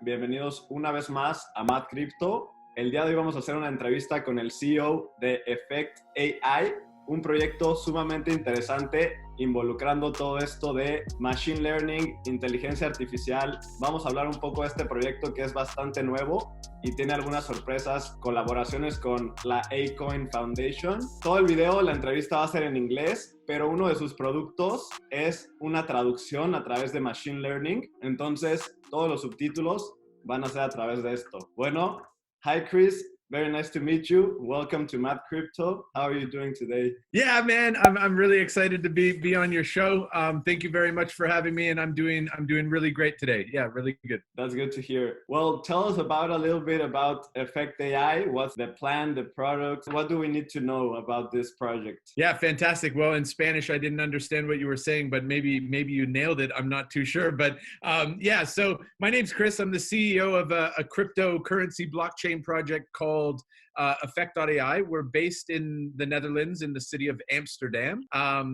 Bienvenidos una vez más a Mad Crypto. El día de hoy vamos a hacer una entrevista con el CEO de Effect AI, un proyecto sumamente interesante involucrando todo esto de Machine Learning, inteligencia artificial. Vamos a hablar un poco de este proyecto que es bastante nuevo y tiene algunas sorpresas, colaboraciones con la Acoin Foundation. Todo el video, la entrevista va a ser en inglés, pero uno de sus productos es una traducción a través de Machine Learning. Entonces, todos los subtítulos van a ser a través de esto. Bueno, hi Chris, very nice to meet you. Welcome to Mad Crypto. How are you doing today? Yeah, man, I'm really excited to be on your show. Thank you very much for having me, and I'm doing really great today. Yeah, really good. That's good to hear. Well, tell us about a little bit about Effect AI. What's the plan, the product? What do we need to know about this project? Yeah, fantastic. Well, in Spanish, I didn't understand what you were saying, but maybe you nailed it. I'm not too sure, but yeah. So my name's Chris. I'm the CEO of a cryptocurrency blockchain project called Effect.ai. We're based in the Netherlands, in the city of Amsterdam.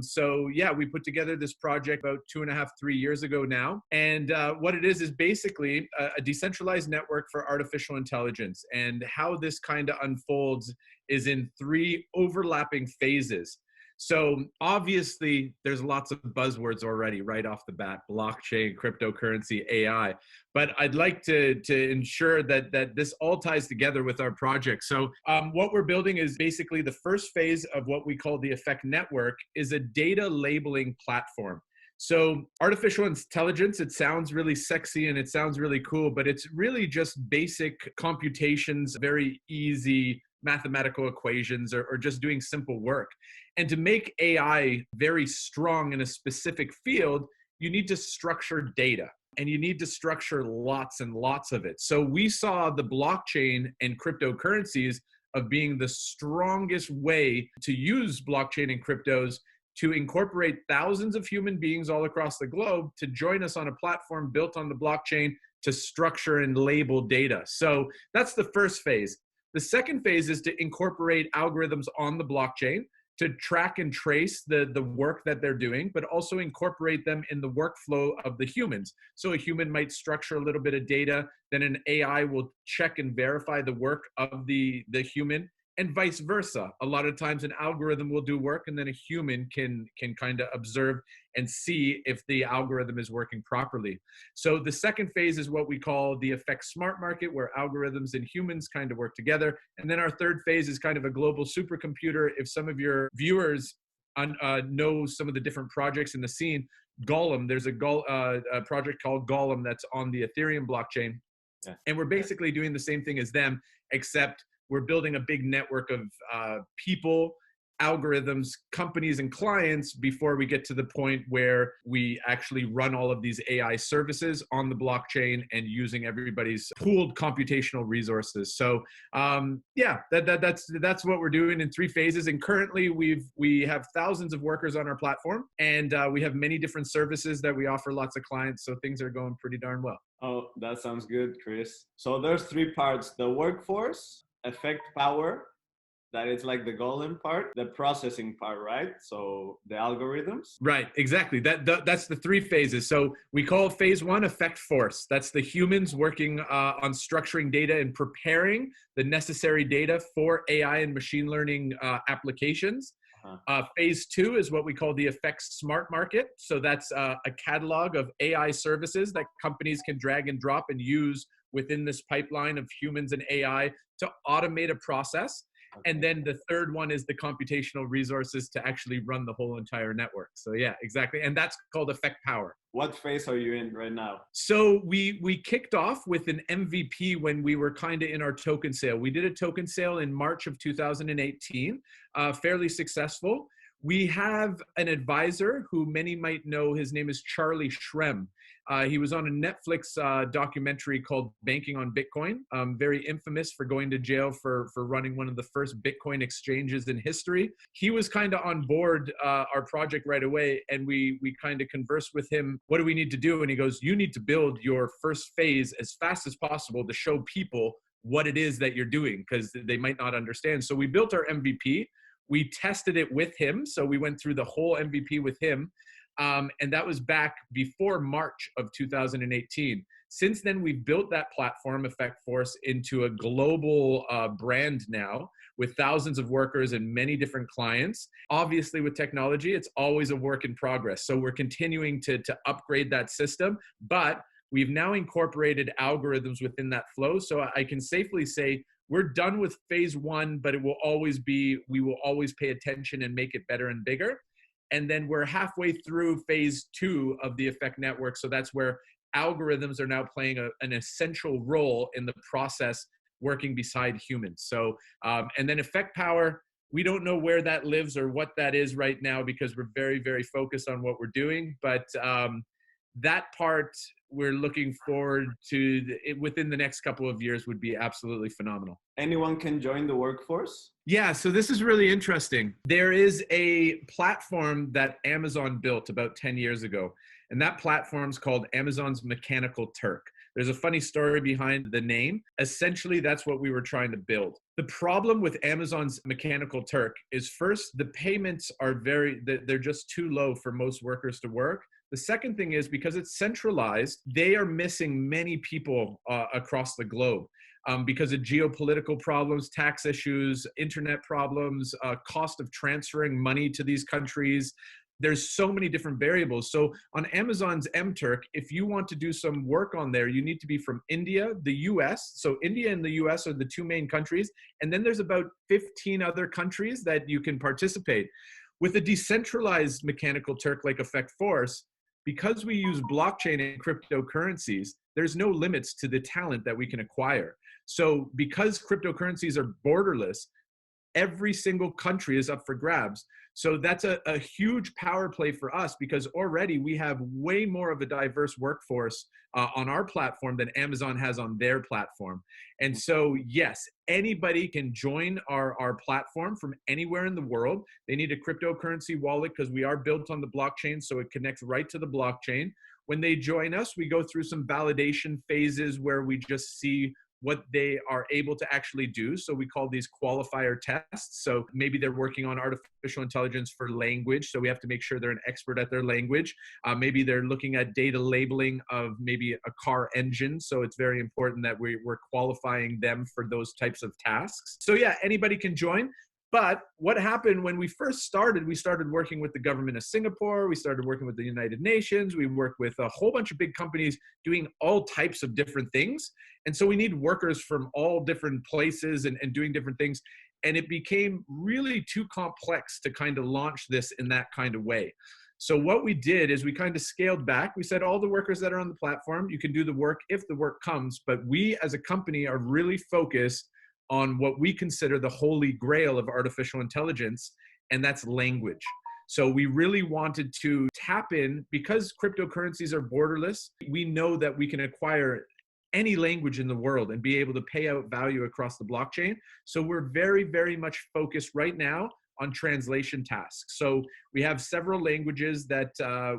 So yeah, we put together this project about 2.5, 3 years ago now. And what it is basically a decentralized network for artificial intelligence. And how this kind of unfolds is in 3 overlapping phases. So obviously there's lots of buzzwords already right off the bat: blockchain, cryptocurrency, AI. But I'd like to ensure that this all ties together with our project. So what we're building is basically the first phase of what we call the Effect Network is a data labeling platform. So artificial intelligence, it sounds really sexy and it sounds really cool, but it's really just basic computations, very easy mathematical equations, or just doing simple work. And to make AI very strong in a specific field, you need to structure data, and you need to structure lots and lots of it. So we saw the blockchain and cryptocurrencies of being the strongest way to use blockchain and cryptos to incorporate thousands of human beings all across the globe to join us on a platform built on the blockchain to structure and label data. So that's the first phase. The second phase is to incorporate algorithms on the blockchain to track and trace the work that they're doing, but also incorporate them in the workflow of the humans. So a human might structure a little bit of data, then an AI will check and verify the work of the human, and vice versa. A lot of times an algorithm will do work and then a human can kind of observe and see if the algorithm is working properly. So the second phase is what we call the Effect Smart Market, where algorithms and humans kind of work together. And then our third phase is kind of a global supercomputer. If some of your viewers know some of the different projects in the scene, Golem, there's a project called Golem that's on the Ethereum blockchain. Yeah. And we're basically doing the same thing as them, except we're building a big network of people, algorithms, companies, and clients before we get to the point where we actually run all of these AI services on the blockchain and using everybody's pooled computational resources. So yeah, that's what we're doing in 3 phases. And currently we have thousands of workers on our platform, and we have many different services that we offer lots of clients. So things are going pretty darn well. Oh, that sounds good, Chris. So there's 3 parts: the workforce, Effect Power, that is like the golden part, the processing part, right? So the algorithms. Right, exactly. That's the 3 phases. So we call phase 1 Effect Force. That's the humans working on structuring data and preparing the necessary data for AI and machine learning applications. Phase 2 is what we call the Effect Smart Market. So that's a catalog of AI services that companies can drag and drop and use within this pipeline of humans and AI to automate a process. Okay. And then the third one is the computational resources to actually run the whole entire network. So yeah, exactly. And that's called Effect Power. What phase are you in right now? So we kicked off with an MVP when we were kind of in our token sale. We did a token sale in March of 2018, fairly successful. We have an advisor who many might know. His name is Charlie Shrem. He was on a Netflix documentary called Banking on Bitcoin, very infamous for going to jail for running one of the first Bitcoin exchanges in history. He was kind of on board our project right away, and we kind of conversed with him, what do we need to do? And he goes, you need to build your first phase as fast as possible to show people what it is that you're doing, because they might not understand. So we built our MVP. We tested it with him. So we went through the whole MVP with him. And that was back before March of 2018. Since then, we've built that platform, Effect Force, into a global brand now with thousands of workers and many different clients. Obviously, with technology, it's always a work in progress. So we're continuing to upgrade that system, but we've now incorporated algorithms within that flow. So I can safely say we're done with phase one, but we will always pay attention and make it better and bigger. And then we're halfway through phase two of the Effect Network. So that's where algorithms are now playing an essential role in the process, working beside humans. So, and then Effect Power, we don't know where that lives or what that is right now because we're very, very focused on what we're doing. But that part we're looking forward to within the next couple of years would be absolutely phenomenal. Anyone can join the workforce? Yeah, so this is really interesting. There is a platform that Amazon built about 10 years ago, and that platform's called Amazon's Mechanical Turk. There's a funny story behind the name. Essentially, that's what we were trying to build. The problem with Amazon's Mechanical Turk is, first, the payments are they're just too low for most workers to work. The second thing is, because it's centralized, they are missing many people across the globe because of geopolitical problems, tax issues, internet problems, cost of transferring money to these countries. There's so many different variables. So on Amazon's MTurk, if you want to do some work on there, you need to be from India, the US. So India and the US are the two main countries. And then there's about 15 other countries that you can participate. With a decentralized Mechanical Turk like Effect Force, because we use blockchain and cryptocurrencies, there's no limits to the talent that we can acquire. So because cryptocurrencies are borderless, every single country is up for grabs. So that's a huge power play for us because already we have way more of a diverse workforce on our platform than Amazon has on their platform. And so, yes, anybody can join our platform from anywhere in the world. They need a cryptocurrency wallet because we are built on the blockchain, so it connects right to the blockchain. When they join us, we go through some validation phases where we just see what they are able to actually do. So we call these qualifier tests. So maybe they're working on artificial intelligence for language. So we have to make sure they're an expert at their language. Maybe they're looking at data labeling of maybe a car engine. So it's very important that we're qualifying them for those types of tasks. So yeah, anybody can join. But what happened when we first started, we started working with the government of Singapore, we started working with the United Nations, we worked with a whole bunch of big companies doing all types of different things. And so we need workers from all different places and doing different things. And it became really too complex to kind of launch this in that kind of way. So what we did is we kind of scaled back. We said all the workers that are on the platform, you can do the work if the work comes, but we as a company are really focused on what we consider the holy grail of artificial intelligence, and that's language. So we really wanted to tap in, because cryptocurrencies are borderless, we know that we can acquire any language in the world and be able to pay out value across the blockchain. So we're very, very much focused right now on translation tasks. So we have several languages that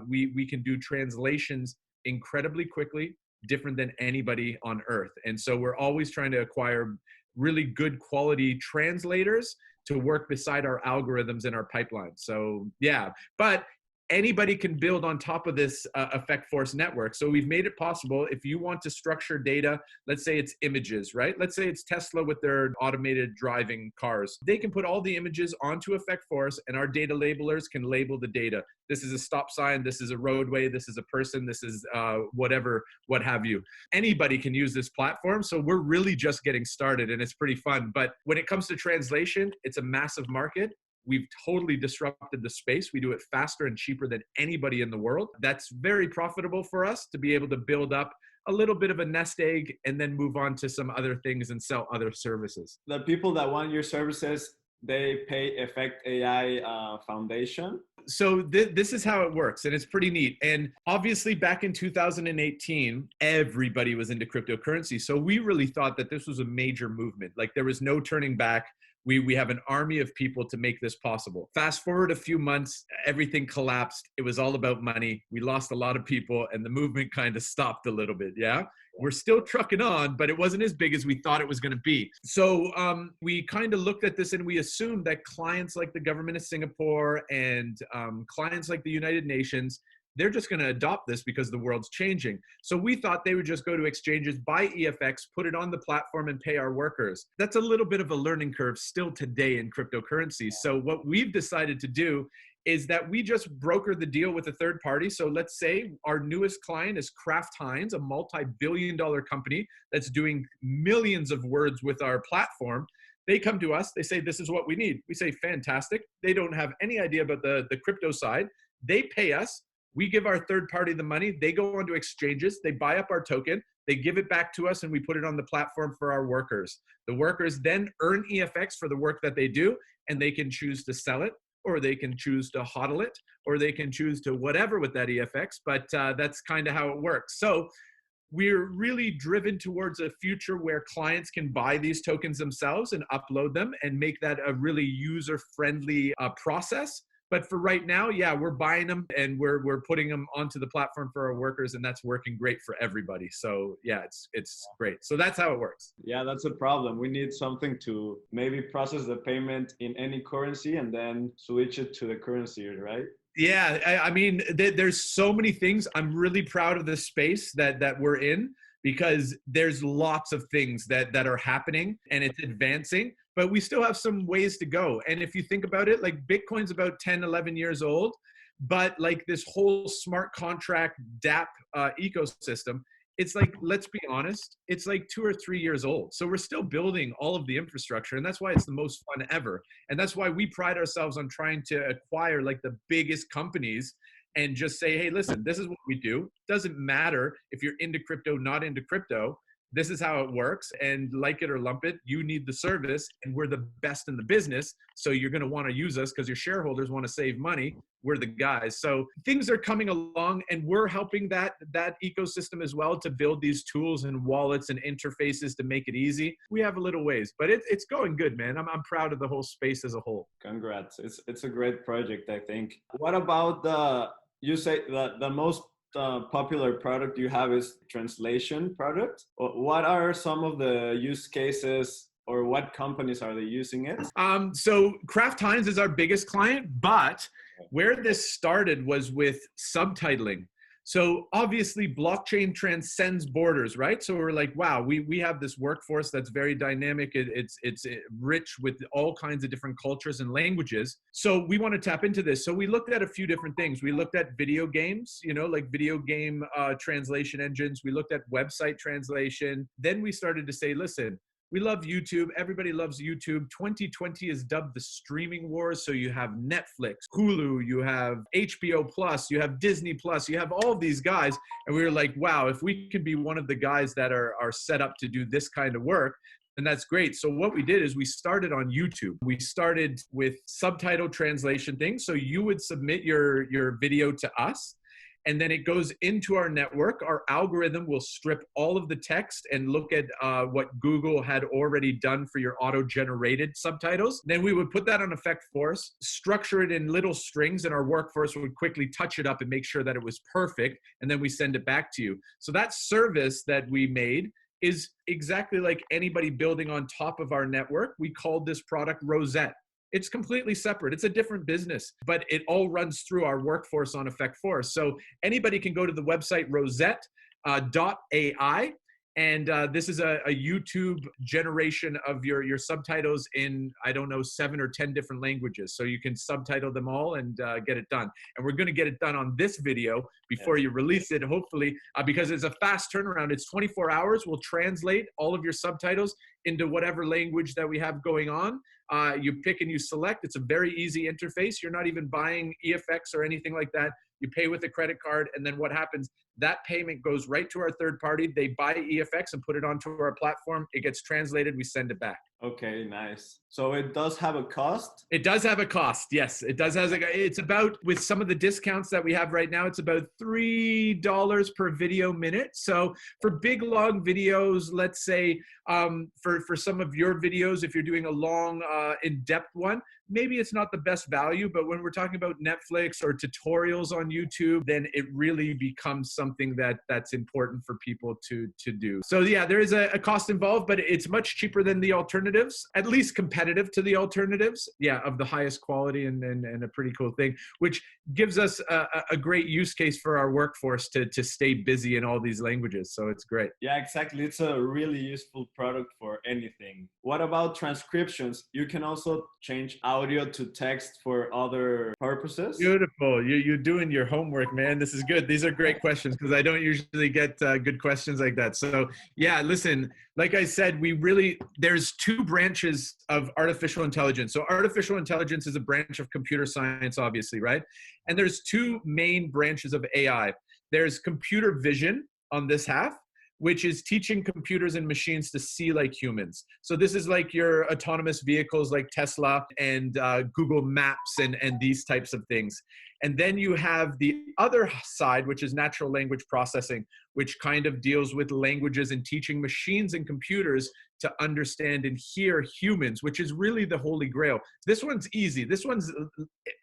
we can do translations incredibly quickly, different than anybody on earth. And so we're always trying to acquire really good quality translators to work beside our algorithms in our pipeline. So yeah, but anybody can build on top of this Effect Force network. So we've made it possible if you want to structure data, let's say it's images, right? Let's say it's Tesla with their automated driving cars. They can put all the images onto Effect Force and our data labelers can label the data. This is a stop sign, this is a roadway, this is a person, this is whatever, what have you. Anybody can use this platform. So we're really just getting started and it's pretty fun. But when it comes to translation, it's a massive market. We've totally disrupted the space. We do it faster and cheaper than anybody in the world. That's very profitable for us to be able to build up a little bit of a nest egg and then move on to some other things and sell other services. The people that want your services, they pay Effect AI Foundation. So this is how it works, and it's pretty neat. And obviously back in 2018, everybody was into cryptocurrency. So we really thought that this was a major movement. Like there was no turning back. We have an army of people to make this possible. Fast forward a few months, everything collapsed. It was all about money. We lost a lot of people and the movement kind of stopped a little bit, yeah? We're still trucking on, but it wasn't as big as we thought it was gonna be. So we kind of looked at this and we assumed that clients like the government of Singapore and clients like the United Nations, they're just going to adopt this because the world's changing. So we thought they would just go to exchanges, buy EFX, put it on the platform and pay our workers. That's a little bit of a learning curve still today in cryptocurrencies. So what we've decided to do is that we just broker the deal with a third party. So let's say our newest client is Kraft Heinz, a multi-billion-dollar company that's doing millions of words with our platform. They come to us, they say, this is what we need. We say, fantastic. They don't have any idea about the crypto side. They pay us. We give our third party the money. They go onto exchanges. They buy up our token. They give it back to us, and we put it on the platform for our workers. The workers then earn EFX for the work that they do, and they can choose to sell it, or they can choose to hodl it, or they can choose to whatever with that EFX. But that's kind of how it works. So we're really driven towards a future where clients can buy these tokens themselves and upload them and make that a really user-friendly process. But for right now, yeah, we're buying them and we're putting them onto the platform for our workers, and that's working great for everybody. So yeah, it's great. So that's how it works. Yeah, that's a problem. We need something to maybe process the payment in any currency and then switch it to the currency, right? Yeah, I mean, there's so many things. I'm really proud of the space that we're in, because there's lots of things that are happening and it's advancing, but we still have some ways to go. And if you think about it, like Bitcoin's about 10, 11 years old, but like this whole smart contract dApp ecosystem, it's like, let's be honest, it's like 2 or 3 years old. So we're still building all of the infrastructure, and that's why it's the most fun ever. And that's why we pride ourselves on trying to acquire like the biggest companies and just say, hey, listen, this is what we do. Doesn't matter if you're into crypto, not into crypto. This is how it works. And like it or lump it, you need the service, and we're the best in the business. So you're going to want to use us because your shareholders want to save money. We're the guys. So things are coming along, and we're helping that ecosystem as well to build these tools and wallets and interfaces to make it easy. We have a little ways, but it's going good, man. I'm proud of the whole space as a whole. Congrats. It's a great project, I think. What about you say the most popular product you have is translation product. What are some of the use cases, or what companies are they using it? So Kraft Heinz is our biggest client, but where this started was with subtitling. So obviously blockchain transcends borders, right? So we're like, wow, we have this workforce that's very dynamic. It's rich with all kinds of different cultures and languages. So we want to tap into this. So we looked at a few different things. We looked at video games, like video game translation engines. We looked at website translation. Then we started to say, listen, we love YouTube. Everybody loves YouTube. 2020 is dubbed the streaming wars. So you have Netflix, Hulu, you have HBO Plus, you have Disney Plus, you have all of these guys. And we were like, wow, if we could be one of the guys that are set up to do this kind of work, then that's great. So what we did is we started on YouTube. We started with subtitle translation things. So you would submit your video to us, and then it goes into our network. Our algorithm will strip all of the text and look at what Google had already done for your auto-generated subtitles. Then we would put that on Effect Force, structure it in little strings, and our workforce would quickly touch it up and make sure that it was perfect, and then we send it back to you. So that service that we made is exactly like anybody building on top of our network. We called this product Rosette. It's completely separate. It's a different business, but it all runs through our workforce on Effect Force. So anybody can go to the website rosette.ai. And this is a YouTube generation of your subtitles in, 7 or 10 different languages. So you can subtitle them all and get it done. And we're going to get it done on this video before you release it, hopefully, because it's a fast turnaround. It's 24 hours. We'll translate all of your subtitles into whatever language that we have going on. You pick and you select. It's a very easy interface. You're not even buying EFX or anything like that. You pay with a credit card, and then what happens? That payment goes right to our third party. They buy EFX and put it onto our platform. It gets translated. We send it back. Okay, nice. So it does have a cost? It does have a cost. Yes, it does have it's about, with some of the discounts that we have right now, it's about $3 per video minute. So for big, long videos, let's say for some of your videos, if you're doing a long, in-depth one, maybe it's not the best value, but when we're talking about Netflix or tutorials on YouTube, then it really becomes something something that's important for people to do. So yeah, there is a cost involved, but it's much cheaper than the alternatives, at least competitive to the alternatives. Yeah, of the highest quality and a pretty cool thing, which gives us a great use case for our workforce to stay busy in all these languages. So it's great. Yeah, exactly. It's a really useful product for anything. What about transcriptions? You can also change audio to text for other purposes. Beautiful. You're doing your homework, man. This is good. These are great questions because I don't usually get good questions like that. So yeah, listen, like I said, there's two branches of artificial intelligence. So artificial intelligence is a branch of computer science, obviously, right? And there's two main branches of AI. There's computer vision on this half, which is teaching computers and machines to see like humans. So this is like your autonomous vehicles like Tesla and Google Maps and these types of things. And then you have the other side, which is natural language processing, which kind of deals with languages and teaching machines and computers to understand and hear humans, which is really the holy grail. This one's easy. This one's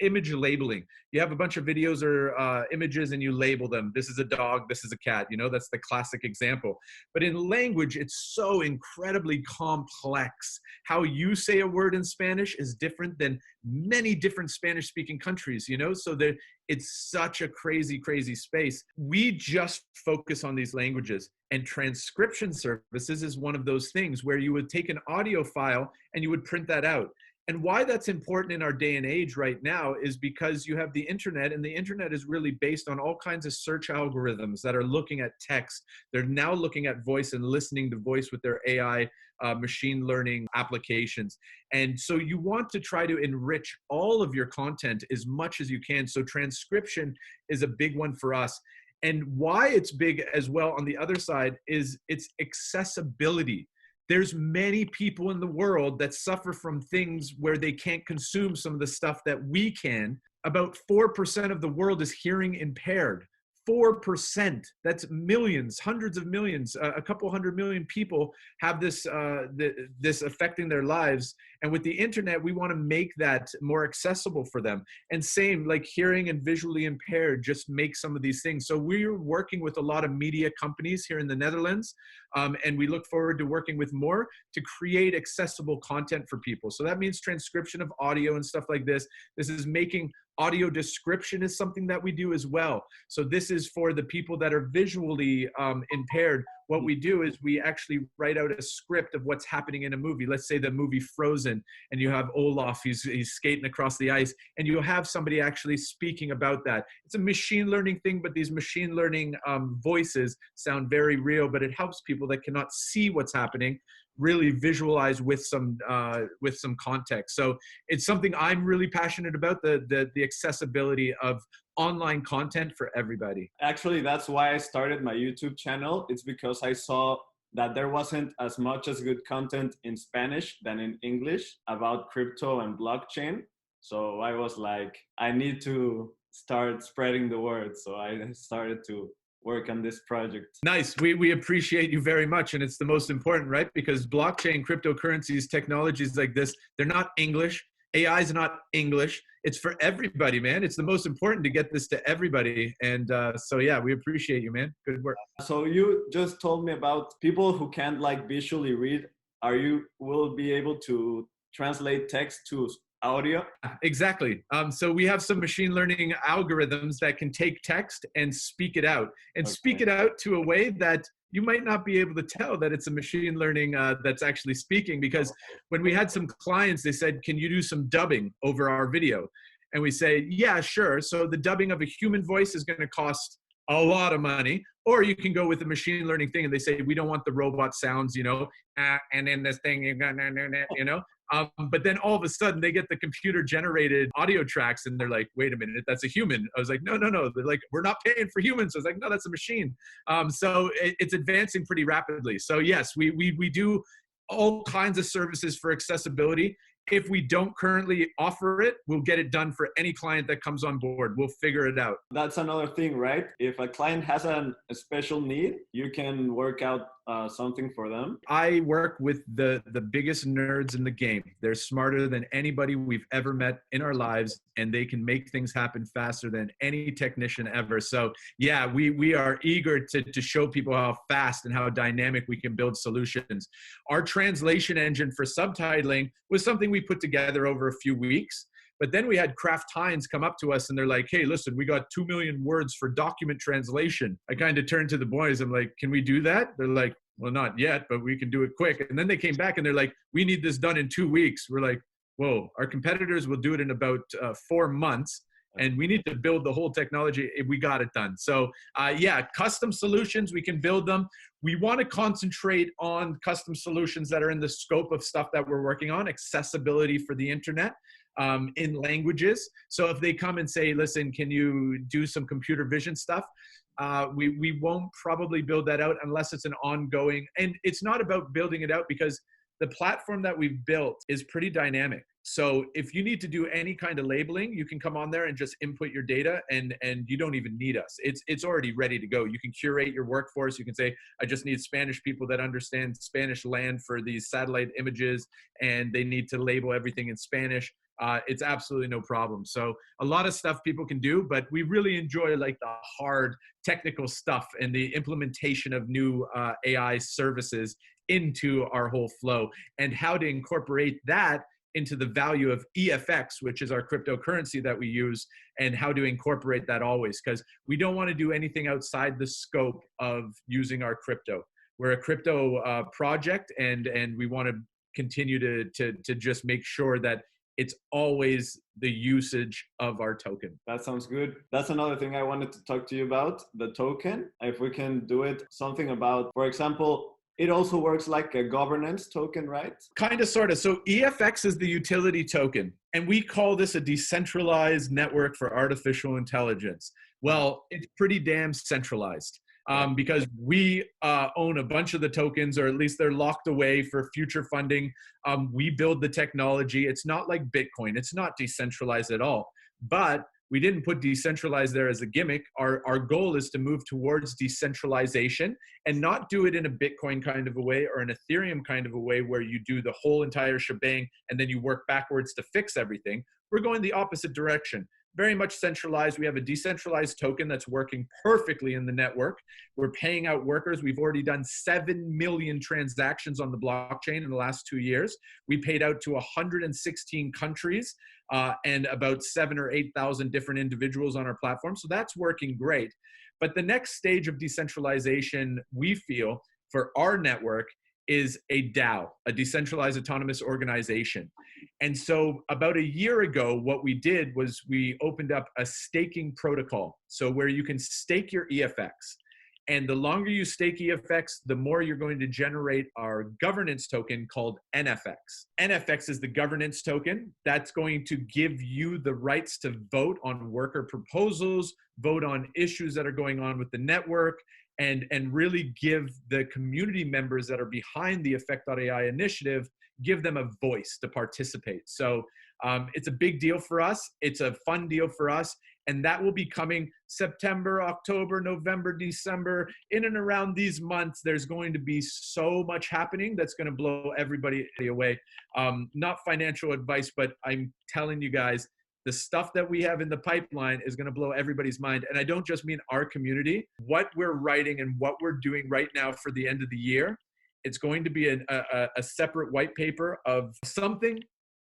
image labeling. You have a bunch of videos or images and you label them. This is a dog, this is a cat, that's the classic example. But in language, it's so incredibly complex. How you say a word in Spanish is different than many different Spanish speaking countries, so that it's such a crazy, crazy space. We just focus on these languages, and transcription services is one of those things where you would take an audio file and you would print that out. And why that's important in our day and age right now is because you have the internet, and the internet is really based on all kinds of search algorithms that are looking at text. They're now looking at voice and listening to voice with their AI machine learning applications. And so you want to try to enrich all of your content as much as you can. So transcription is a big one for us. And why it's big as well on the other side is its accessibility. There's many people in the world that suffer from things where they can't consume some of the stuff that we can. About 4% of the world is hearing impaired. 4%. That's millions, hundreds of millions, a couple 100 million people have this affecting their lives. And with the internet, we want to make that more accessible for them. And same, like hearing and visually impaired, just make some of these things. So we're working with a lot of media companies here in the Netherlands, and we look forward to working with more to create accessible content for people. So that means transcription of audio and stuff like this. This is making audio description is something that we do as well. So this is for the people that are visually impaired. What we do is we actually write out a script of what's happening in a movie. Let's say the movie Frozen, and you have Olaf, he's skating across the ice, and you have somebody actually speaking about that. It's a machine learning thing, but these machine learning voices sound very real, but it helps people that cannot see what's happening really visualize with some context. So it's something I'm really passionate about, the accessibility of online content for everybody. Actually, that's why I started my YouTube channel. It's because I saw that there wasn't as much as good content in Spanish than in English about crypto and blockchain. So I was like, I need to start spreading the word. So I started to work on this project. Nice. We appreciate you very much. And it's the most important, right? Because blockchain, cryptocurrencies, technologies like this, they're not English. AI is not English. It's for everybody, man. It's the most important to get this to everybody. And so, yeah, we appreciate you, man. Good work. So you just told me about people who can't like visually read. Will be able to translate text to audio? Exactly. So we have some machine learning algorithms that can take text and speak it out, and speak it out to a way that you might not be able to tell that it's a machine learning that's actually speaking. Because when we had some clients, they said, can you do some dubbing over our video? And we say, yeah, sure. So the dubbing of a human voice is going to cost a lot of money. Or you can go with the machine learning thing and they say, we don't want the robot sounds, and then this thing, but then all of a sudden they get the computer generated audio tracks and they're like, wait a minute, that's a human. I was like, no. They're like, we're not paying for humans. I was like, no, that's a machine. So it's advancing pretty rapidly. So yes, we do all kinds of services for accessibility. If we don't currently offer it, we'll get it done for any client that comes on board. We'll figure it out. That's another thing, right? If a client has a special need, you can work out something for them? I work with the biggest nerds in the game. They're smarter than anybody we've ever met in our lives, and they can make things happen faster than any technician ever. So yeah, we are eager to show people how fast and how dynamic we can build solutions. Our translation engine for subtitling was something we put together over a few weeks. But then we had Kraft Heinz come up to us and they're like, hey, listen, we got 2 million words for document translation. I kind of turned to the boys. I'm like, can we do that? They're like, well, not yet, but we can do it quick. And then they came back and they're like, we need this done in 2 weeks. We're like, whoa, our competitors will do it in about 4 months. And we need to build the whole technology. We got it done. So yeah, custom solutions, we can build them. We want to concentrate on custom solutions that are in the scope of stuff that we're working on, accessibility for the internet. In languages. So if they come and say, listen, can you do some computer vision stuff? We won't probably build that out unless it's an ongoing, and it's not about building it out because the platform that we've built is pretty dynamic. So if you need to do any kind of labeling, you can come on there and just input your data and you don't even need us. It's already ready to go. You can curate your workforce. You can say, I just need Spanish people that understand Spanish land for these satellite images, and they need to label everything in Spanish. It's absolutely no problem. So a lot of stuff people can do, but we really enjoy like the hard technical stuff and the implementation of new AI services into our whole flow and how to incorporate that into the value of EFX, which is our cryptocurrency that we use, and how to incorporate that always, because we don't want to do anything outside the scope of using our crypto. We're a crypto project, and we want to continue to just make sure that it's always the usage of our token. That sounds good. That's another thing I wanted to talk to you about, the token. If we can do it, something about, for example, it also works like a governance token, right? Kind of, sort of. So EFX is the utility token, and we call this a decentralized network for artificial intelligence. Well, it's pretty damn centralized. Because we own a bunch of the tokens, or at least they're locked away for future funding. We build the technology. It's not like Bitcoin. It's not decentralized at all. But we didn't put decentralized there as a gimmick. Our goal is to move towards decentralization and not do it in a Bitcoin kind of a way or an Ethereum kind of a way where you do the whole entire shebang and then you work backwards to fix everything. We're going the opposite direction. Very much centralized. We have a decentralized token that's working perfectly in the network. We're paying out workers. We've already done 7 million transactions on the blockchain in the last 2 years. We paid out to 116 countries and about 7,000 or 8,000 different individuals on our platform. So that's working great. But the next stage of decentralization, we feel, for our network is a DAO, a decentralized autonomous organization. And so about a year ago, what we did was we opened up a staking protocol. So where you can stake your EFX. And the longer you stake EFX, the more you're going to generate our governance token called NFX. NFX is the governance token that's going to give you the rights to vote on worker proposals, vote on issues that are going on with the network, and really give the community members that are behind the Effect.ai initiative, give them a voice to participate. So it's a big deal for us. It's a fun deal for us. And that will be coming September, October, November, December. In and around these months, there's going to be so much happening that's going to blow everybody away. Not financial advice, but I'm telling you guys, the stuff that we have in the pipeline is going to blow everybody's mind. And I don't just mean our community. What we're writing and what we're doing right now for the end of the year, it's going to be a separate white paper of something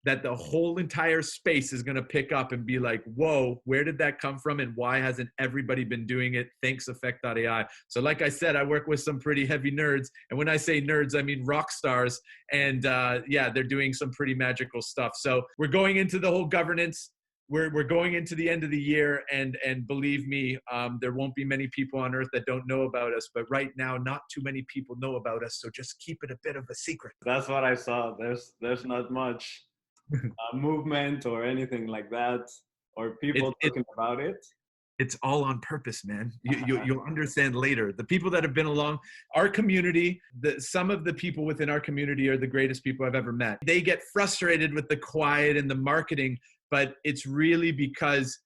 that the whole entire space is going to pick up and be like, whoa, where did that come from? And why hasn't everybody been doing it? Thanks, Effect.ai. So like I said, I work with some pretty heavy nerds. And when I say nerds, I mean rock stars. And yeah, they're doing some pretty magical stuff. So we're going into the whole governance. We're going into the end of the year, and believe me, there won't be many people on earth that don't know about us. But right now, not too many people know about us. So just keep it a bit of a secret. That's what I saw. There's not much movement or anything like that, or people talking about it. It's all on purpose, man. You'll understand later. The people that have been along our community, some of the people within our community are the greatest people I've ever met. They get frustrated with the quiet and the marketing, but it's really because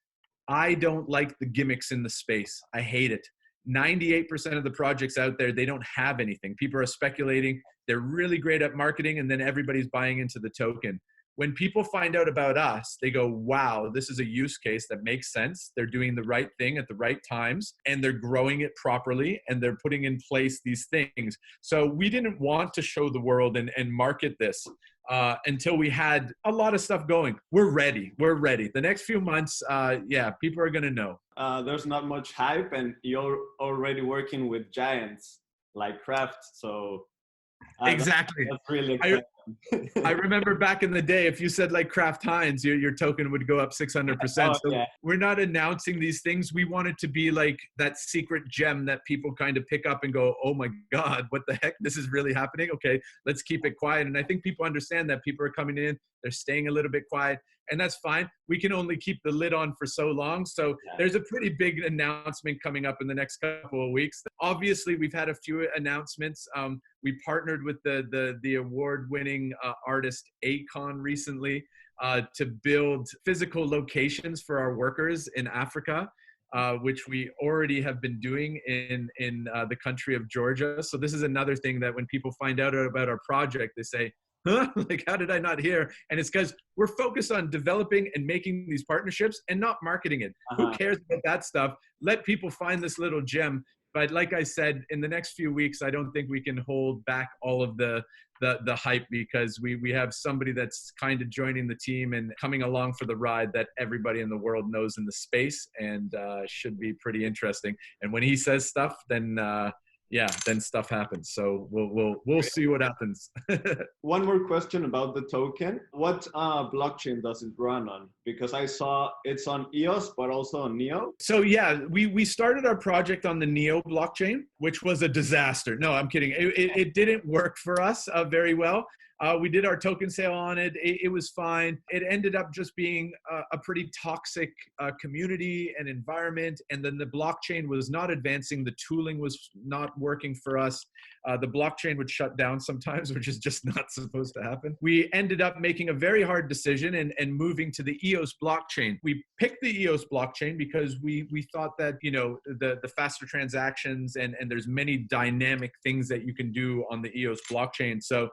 I don't like the gimmicks in the space. I hate it. 98% of the projects out there, they don't have anything. People are speculating. They're really great at marketing, and then everybody's buying into the token. When people find out about us, they go, wow, this is a use case that makes sense. They're doing the right thing at the right times, and they're growing it properly, and they're putting in place these things. So we didn't want to show the world and market this until we had a lot of stuff going. We're ready. We're ready. The next few months, people are going to know. There's not much hype, and you're already working with giants like Kraft. So exactly. That's really exciting. I remember back in the day, if you said like Kraft Heinz, your token would go up 600%. So we're not announcing these things. We want it to be like that secret gem that people kind of pick up and go, oh my God, what the heck? This is really happening. Okay, let's keep it quiet. And I think people understand that. People are coming in, they're staying a little bit quiet, and that's fine. We can only keep the lid on for so long. So there's a pretty big announcement coming up in the next couple of weeks. Obviously, we've had a few announcements. We partnered with the award-winning artist Akon recently to build physical locations for our workers in Africa, which we already have been doing in the country of Georgia. So this is another thing that when people find out about our project, they say, huh? Like, how did I not hear? And it's because we're focused on developing and making these partnerships and not marketing it. Who cares about that stuff? Let people find this little gem. But like I said, in the next few weeks, I don't think we can hold back all of the hype, because we have somebody that's kind of joining the team and coming along for the ride that everybody in the world knows in the space, and should be pretty interesting. And when he says stuff, then stuff happens. So we'll see what happens. One more question about the token. What blockchain does it run on? Because I saw it's on EOS, but also on Neo. So yeah, we started our project on the Neo blockchain, which was a disaster. No, I'm kidding. It didn't work for us very well. We did our token sale on it. It was fine. It ended up just being a pretty toxic community and environment. And then the blockchain was not advancing. The tooling was not working for us. The blockchain would shut down sometimes, which is just not supposed to happen. We ended up making a very hard decision and moving to the EOS blockchain. We picked the EOS blockchain because we thought that, the faster transactions and there's many dynamic things that you can do on the EOS blockchain. So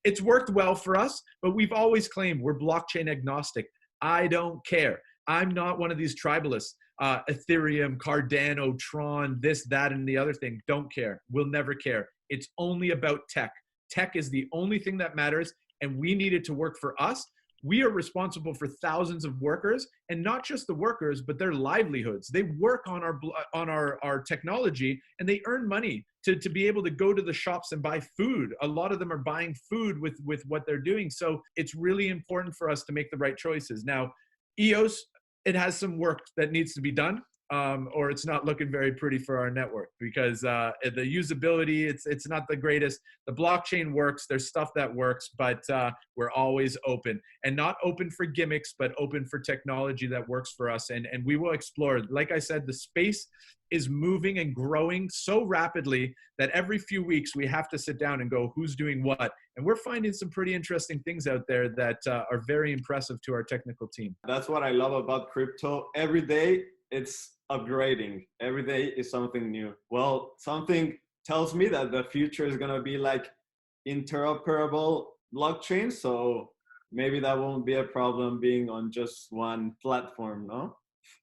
it's worked well for us, but we've always claimed we're blockchain agnostic. I don't care. I'm not one of these tribalists. Ethereum, Cardano, Tron, this, that, and the other thing. Don't care. We'll never care. It's only about tech. Tech is the only thing that matters, and we need it to work for us. We are responsible for thousands of workers, and not just the workers, but their livelihoods. They work on our technology, and they earn money to be able to go to the shops and buy food. A lot of them are buying food with what they're doing. So it's really important for us to make the right choices. Now, EOS, it has some work that needs to be done. Or it's not looking very pretty for our network, because the usability, it's not the greatest. The blockchain works, there's stuff that works, but we're always open, and not open for gimmicks, but open for technology that works for us. And we will explore. Like I said, the space is moving and growing so rapidly that every few weeks we have to sit down and go, who's doing what? And we're finding some pretty interesting things out there that are very impressive to our technical team. That's what I love about crypto. Every day it's upgrading. Every day is something new. Well, something tells me that the future is going to be like interoperable blockchain. So maybe that won't be a problem being on just one platform, no?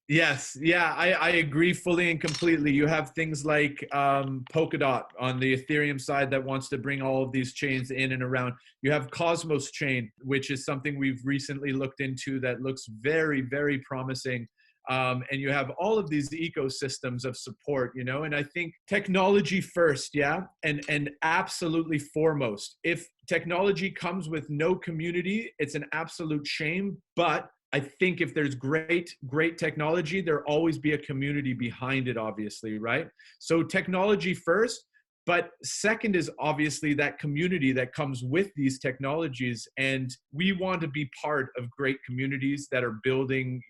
Yes. Yeah, I agree fully and completely. You have things like Polkadot on the Ethereum side that wants to bring all of these chains in and around. You have Cosmos chain, which is something we've recently looked into that looks very, very promising. And you have all of these ecosystems of support, and I think technology first, and absolutely foremost. If technology comes with no community, it's an absolute shame. But I think if there's great technology, there'll always be a community behind it, obviously, right? So technology first. But second is obviously that community that comes with these technologies. And we want to be part of great communities that are building,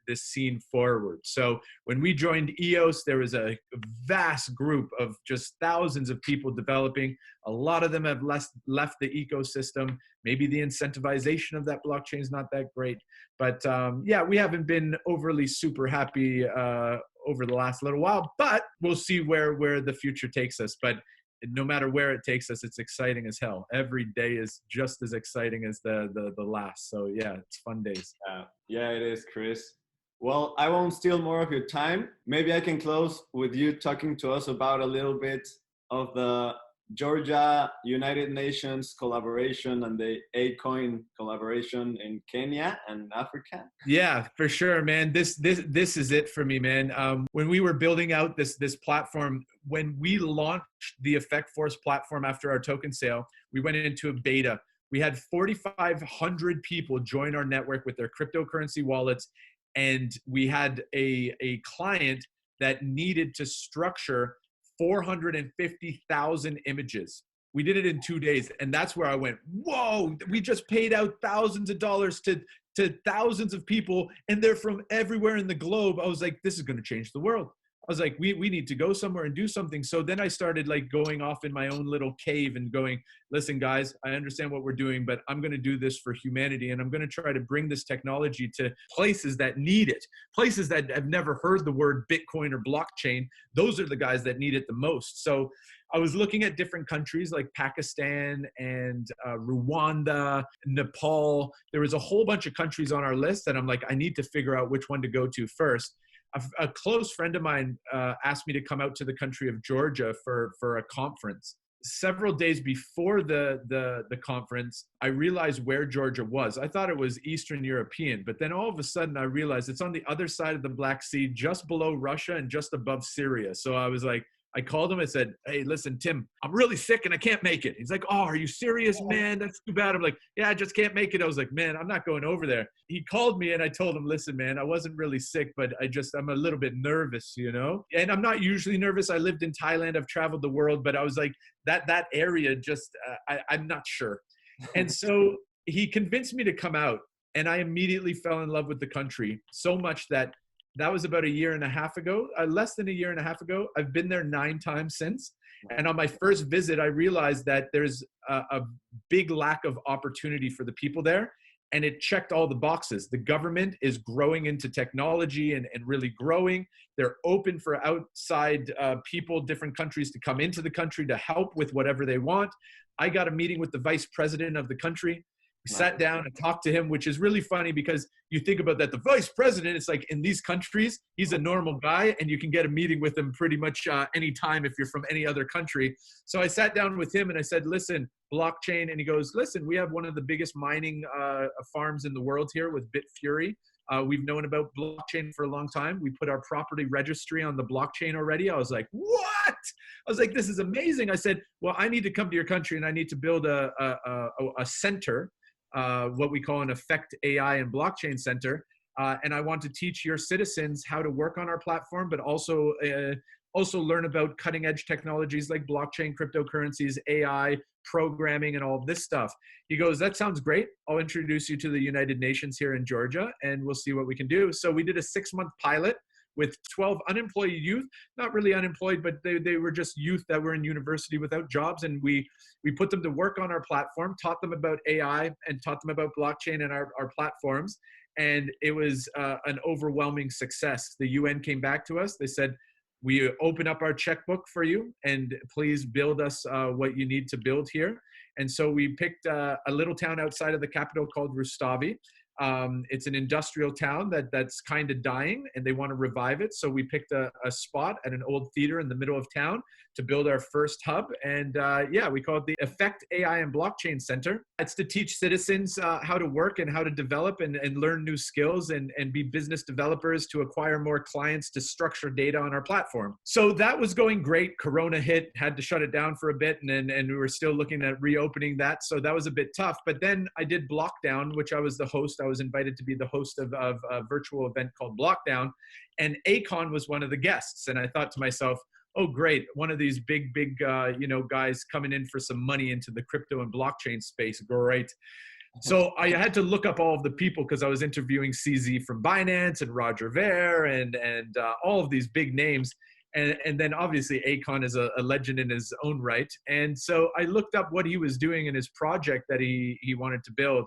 this scene forward. So when we joined EOS, there was a vast group of just thousands of people developing. A lot of them have left the ecosystem. Maybe the incentivization of that blockchain is not that great. But we haven't been overly super happy over the last little while, but we'll see where the future takes us. But no matter where it takes us, it's exciting as hell. Every day is just as exciting as the last. So yeah, it's fun days. Yeah, it is, Chris. Well, I won't steal more of your time. Maybe I can close with you talking to us about a little bit of the Georgia United Nations collaboration and the ACOIN collaboration in Kenya and Africa. Yeah, for sure, man. This is it for me, man. When we were building out this platform, when we launched the Effect Force platform after our token sale, we went into a beta. We had 4,500 people join our network with their cryptocurrency wallets, and we had a client that needed to structure 450,000 images. We did it in 2 days, and that's where I went, whoa, we just paid out thousands of dollars to thousands of people, and they're from everywhere in the globe. I was like, this is going to change the world. I was like, we need to go somewhere and do something. So then I started like going off in my own little cave and going, listen, guys, I understand what we're doing, but I'm going to do this for humanity. And I'm going to try to bring this technology to places that need it, places that have never heard the word Bitcoin or blockchain. Those are the guys that need it the most. So I was looking at different countries like Pakistan and Rwanda, Nepal. There was a whole bunch of countries on our list that I'm like, I need to figure out which one to go to first. A close friend of mine asked me to come out to the country of Georgia for a conference. Several days before the conference, I realized where Georgia was. I thought it was Eastern European, but then all of a sudden I realized it's on the other side of the Black Sea, just below Russia and just above Syria. So I was like, I called him and said, hey, listen, Tim, I'm really sick and I can't make it. He's like, oh, are you serious, man? That's too bad. I'm like, yeah, I just can't make it. I was like, man, I'm not going over there. He called me and I told him, listen, man, I wasn't really sick, but I'm a little bit nervous, you know? And I'm not usually nervous. I lived in Thailand. I've traveled the world, but I was like, that area just, I'm not sure. And so he convinced me to come out, and I immediately fell in love with the country so much that was about a year and a half ago, less than a year and a half ago. I've been there 9 times since. And on my first visit, I realized that there's a big lack of opportunity for the people there. And it checked all the boxes. The government is growing into technology and really growing. They're open for outside people, different countries to come into the country to help with whatever they want. I got a meeting with the vice president of the country. Sat down and talked to him, which is really funny because you think about that. The vice president, it's like in these countries, he's a normal guy and you can get a meeting with him pretty much anytime if you're from any other country. So I sat down with him and I said, listen, blockchain. And he goes, listen, we have one of the biggest mining farms in the world here with Bitfury. We've known about blockchain for a long time. We put our property registry on the blockchain already. I was like, what? I was like, this is amazing. I said, well, I need to come to your country and I need to build a center, what we call an Effect AI and Blockchain Center. And I want to teach your citizens how to work on our platform, but also learn about cutting edge technologies like blockchain, cryptocurrencies, AI, programming, and all of this stuff. He goes, that sounds great. I'll introduce you to the United Nations here in Georgia and we'll see what we can do. So we did a 6-month pilot with 12 unemployed youth, not really unemployed, but they were just youth that were in university without jobs. And we put them to work on our platform, taught them about AI and taught them about blockchain and our platforms. And it was an overwhelming success. The UN came back to us. They said, we open up our checkbook for you and please build us what you need to build here. And so we picked a little town outside of the capital called Rustavi. It's an industrial town that's kind of dying and they want to revive it. So we picked a spot at an old theater in the middle of town to build our first hub. And we call it the Effect AI and Blockchain Center. It's to teach citizens how to work and how to develop and learn new skills and be business developers to acquire more clients to structure data on our platform. So that was going great. Corona hit, had to shut it down for a bit. And we were still looking at reopening that. So that was a bit tough. But then I did Blockdown, which I was the host. I was invited to be the host of a virtual event called Blockdown. And Akon was one of the guests. And I thought to myself, oh, great. One of these big guys coming in for some money into the crypto and blockchain space. Great. So I had to look up all of the people because I was interviewing CZ from Binance and Roger Ver and all of these big names. And then obviously Akon is a legend in his own right. And so I looked up what he was doing in his project that he wanted to build.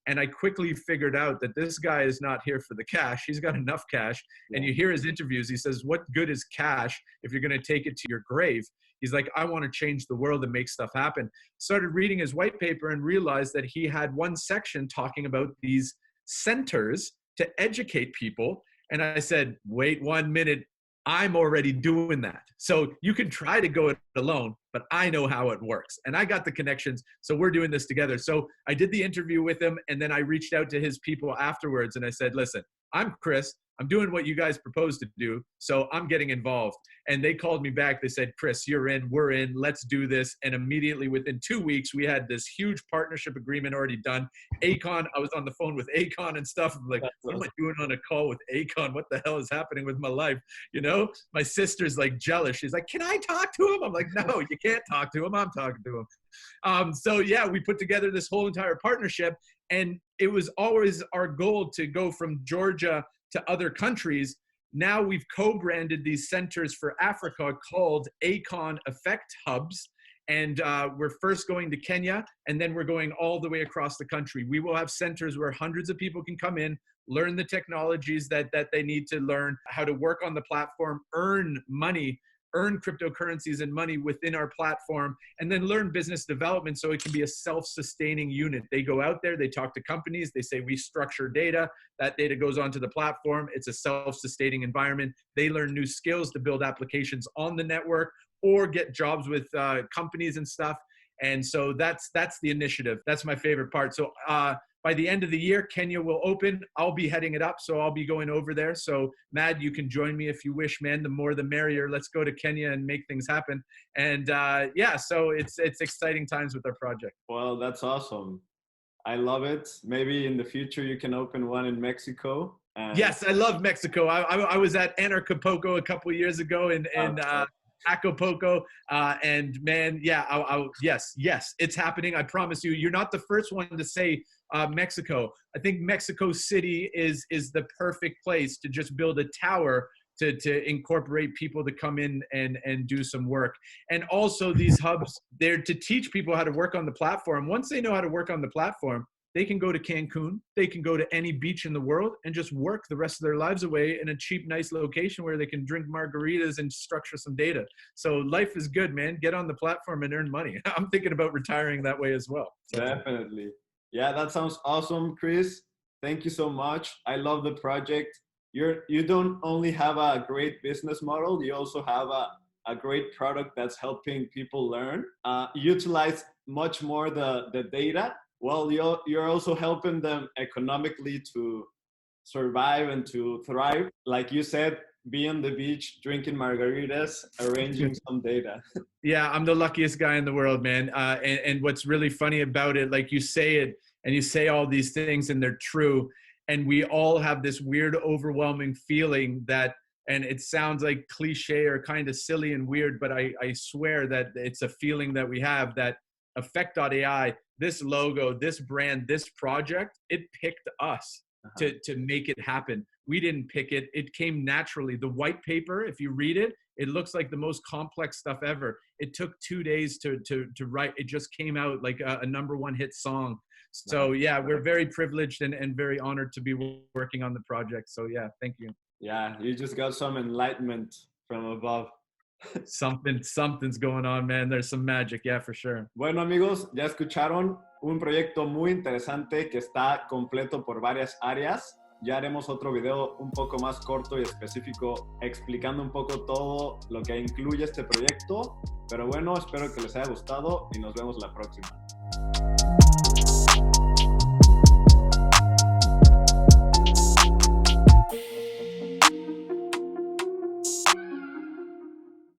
And I quickly figured out that this guy is not here for the cash. He's got enough cash. And you hear his interviews. He says, what good is cash if you're going to take it to your grave? He's like, I want to change the world and make stuff happen. Started reading his white paper and realized that he had one section talking about these centers to educate people. And I said, wait 1 minute. I'm already doing that. So you can try to go it alone, but I know how it works. And I got the connections. So we're doing this together. So I did the interview with him, and then I reached out to his people afterwards. And I said, listen, I'm Chris. I'm doing what you guys proposed to do. So I'm getting involved. And they called me back. They said, Chris, you're in, we're in, let's do this. And immediately within 2 weeks, we had this huge partnership agreement already done. Akon, I was on the phone with Akon and stuff. I'm like, what am I doing on a call with Akon? What the hell is happening with my life? You know, my sister's like jealous. She's like, can I talk to him? I'm like, no, you can't talk to him. I'm talking to him. So yeah, we put together this whole entire partnership, and it was always our goal to go from Georgia to other countries. Now we've co-branded these centers for Africa called Akon Effect Hubs. And we're first going to Kenya, and then we're going all the way across the country. We will have centers where hundreds of people can come in, learn the technologies that they need to learn, how to work on the platform, earn money, earn cryptocurrencies and money within our platform, and then learn business development so it can be a self-sustaining unit. They go out there, they talk to companies, they say we structure data, that data goes onto the platform, it's a self-sustaining environment. They learn new skills to build applications on the network or get jobs with companies and stuff. And so that's the initiative. That's my favorite part. So by the end of the year, Kenya will open. I'll be heading it up, so I'll be going over there. So, Mad, you can join me if you wish, man. The more, the merrier. Let's go to Kenya and make things happen. And yeah, so it's exciting times with our project. Well, that's awesome. I love it. Maybe in the future you can open one in Mexico. Yes, I love Mexico. I was at Anarchapulco a couple of years ago in Acapulco, and man, yeah, yes, it's happening. I promise you. You're not the first one to say Mexico. I think Mexico City is the perfect place to just build a tower to incorporate people to come in and do some work. And also these hubs, they're to teach people how to work on the platform. Once they know how to work on the platform, they can go to Cancun, they can go to any beach in the world and just work the rest of their lives away in a cheap, nice location where they can drink margaritas and structure some data. So life is good, man. Get on the platform and earn money. I'm thinking about retiring that way as well. So. Definitely. Yeah, that sounds awesome, Chris. Thank you so much. I love the project. You don't only have a great business model, you also have a great product that's helping people learn, utilize much more the data. Well, you're also helping them economically to survive and to thrive. Like you said, be on the beach, drinking margaritas, arranging some data. Yeah, I'm the luckiest guy in the world, man. And what's really funny about it, like you say it and you say all these things and they're true. And we all have this weird, overwhelming feeling that, and it sounds like cliche or kind of silly and weird, but I swear that it's a feeling that we have that Effect.ai, this logo, this brand, this project, it picked us to make it happen. We didn't pick it. It came naturally. The white paper, if you read it, it looks like the most complex stuff ever. It took 2 days to write. It just came out like a #1 hit song. So yeah, we're very privileged and very honored to be working on the project. So yeah, thank you. Yeah, you just got some enlightenment from above. Something's going on, man. There's some magic, yeah, for sure. Bueno, amigos, ya escucharon un proyecto muy interesante que está completo por varias áreas. Ya haremos otro video un poco más corto y específico explicando un poco todo lo que incluye este proyecto. Pero bueno, espero que les haya gustado y nos vemos la próxima.